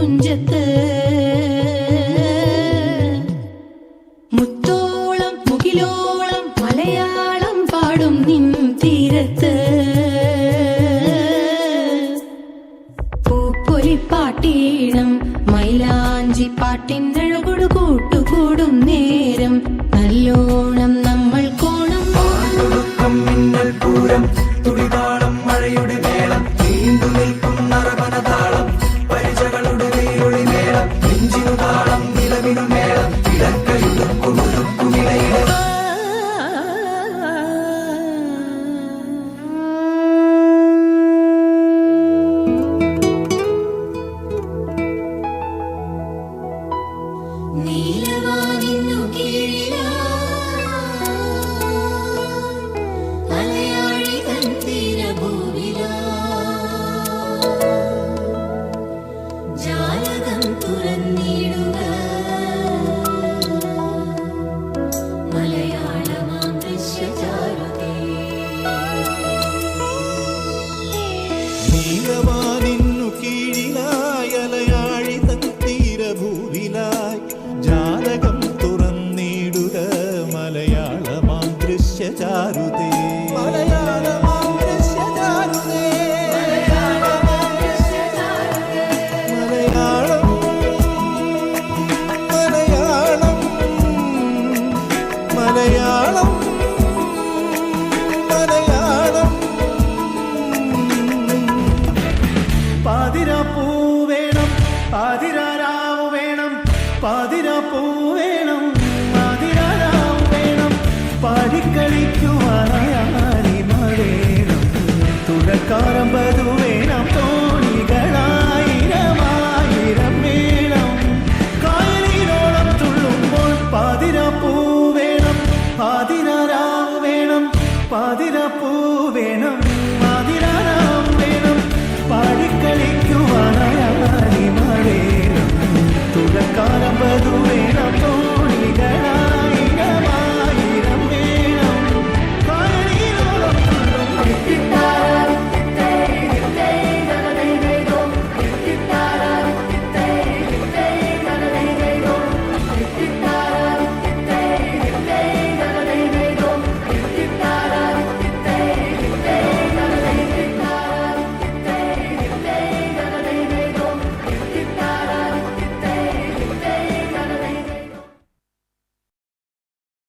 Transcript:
തുഞ്ചത്ത് മുത്തോളം മുകിലോളം മലയാളം പാടും നിൻ തീരത്ത് പൂപ്പൊലിപ്പാട്ടീണം മൈലാഞ്ചി പാട്ടിനഴകൊടു കൂട്ടുകൂടും നേരം നല്ലോണം നമ്മൾ കോണം മിന്നൽ പൂരം തുടിതാളം മഴയുടെ മേളം നീണ്ടു നിൽക്കും നറവനതാളം പരിചകളുടെ വേരൊളി മേളം നെഞ്ചിനു താളം നിലവിനു മേളം ഇടക്കയുടുക്കുമിടയിലെ നീലവാനിന്നു കീഴിലാ ജാലകം തുറന്നിടുക മലയാളമാം ദൃശ്യചാരുതേ നീലവാനിന്നു കീഴിലായി അലയാഴി തൻ തീരഭൂവിലായി ജാലകം തുറന്നിടുക മലയാളമാം ദൃശ്യചാരുതേ മലയാളമാം ദൃശ്യചാരുതേ മലയാളം മലയാളം പാതിരാപ്പൂ വേണം പാതിരാരാവ് വേണം പാതിരാപ്പൂ വേണം പാതിരാരാവ് വേണം പാടിക്കളിക്കുവാനായി വേണം തുഴക്കാരമ്പതു